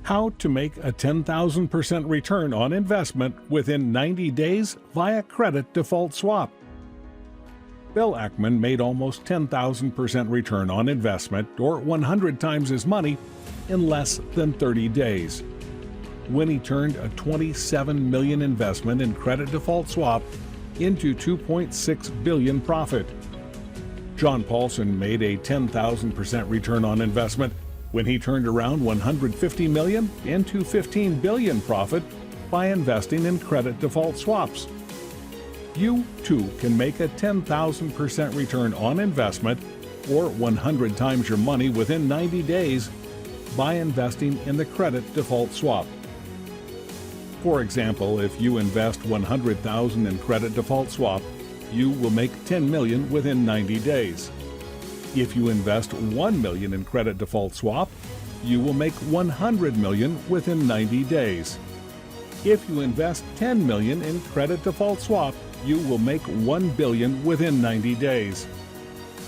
How to make a 10,000% return on investment within 90 days via credit default swap. Bill Ackman made almost 10,000% return on investment, or 100 times his money, in less than 30 days, when he turned a $27 million investment in credit default swap into $2.6 billion profit. John Paulson made a 10,000% return on investment when he turned around $150 million into $15 billion profit by investing in credit default swaps. You too can make a 10,000% return on investment, or 100 times your money within 90 days, by investing in the credit default swap. For example, if you invest $100,000 in credit default swap, you will make $10 million within 90 days. If you invest $1 million in credit default swap, you will make $100 million within 90 days. If you invest $10 million in credit default swap, you will make $1 billion within 90 days.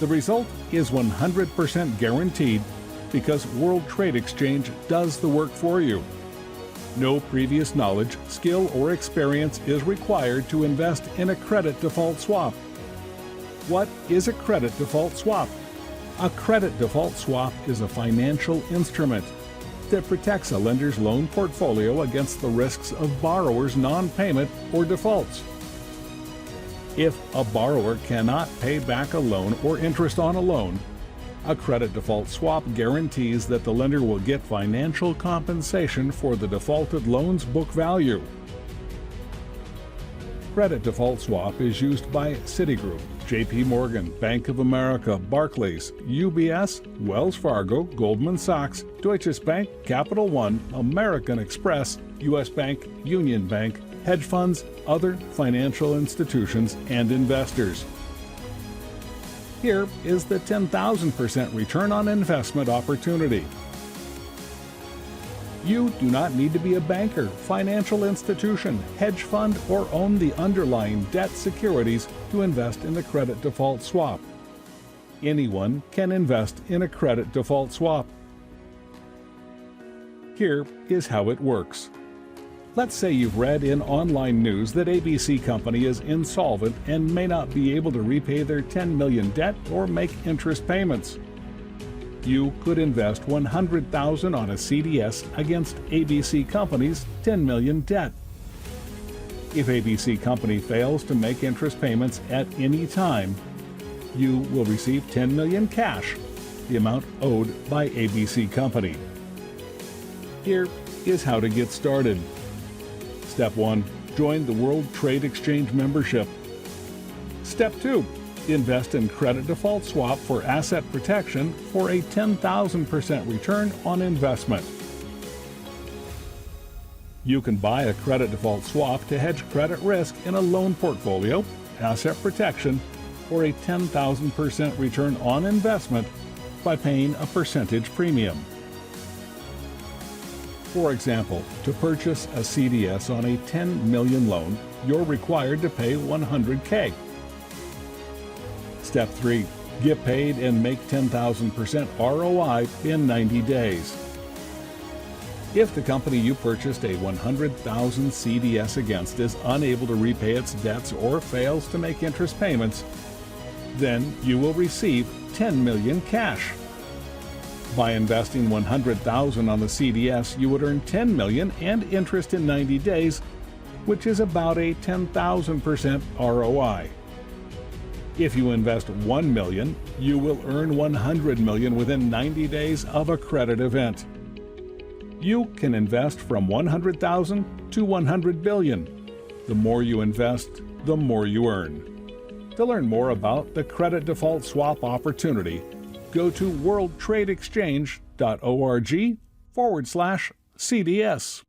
The result is 100% guaranteed because World Trade Exchange does the work for you. No previous knowledge, skill, or experience is required to invest in a credit default swap. What is a credit default swap? A credit default swap is a financial instrument that protects a lender's loan portfolio against the risks of borrowers' non-payment or defaults. If a borrower cannot pay back a loan or interest on a loan, a credit default swap guarantees that the lender will get financial compensation for the defaulted loan's book value. Credit default swap is used by Citigroup, JP Morgan, Bank of America, Barclays, UBS, Wells Fargo, Goldman Sachs, Deutsche Bank, Capital One, American Express, US Bank, Union Bank, hedge funds, other financial institutions, and investors. Here is the 10,000% return on investment opportunity. You do not need to be a banker, financial institution, hedge fund, or own the underlying debt securities to invest in the credit default swap. Anyone can invest in a credit default swap. Here is how it works. Let's say you've read in online news that ABC Company is insolvent and may not be able to repay their $10 million debt or make interest payments. You could invest $100,000 on a CDS against ABC Company's $10 million debt. If ABC Company fails to make interest payments at any time, you will receive $10 million cash, the amount owed by ABC Company. Here is how to get started. Step 1. Join the World Trade Exchange membership. Step 2. Invest in credit default swap for asset protection for a 10,000% return on investment. You can buy a credit default swap to hedge credit risk in a loan portfolio, asset protection, or a 10,000% return on investment by paying a percentage premium. For example, to purchase a CDS on a $10 million loan, you're required to pay $100K. Step 3. Get paid and make 10,000% ROI in 90 days. If the company you purchased a $100,000 CDS against is unable to repay its debts or fails to make interest payments, then you will receive $10 million cash. By investing $100,000 on the CDS, you would earn $10 million and interest in 90 days, which is about a 10,000% ROI. If you invest $1 million, you will earn $100 million within 90 days of a credit event. You can invest from $100,000 to $100 billion. The more you invest, the more you earn. To learn more about the credit default swap opportunity, go to worldtradeexchange.org/CDS.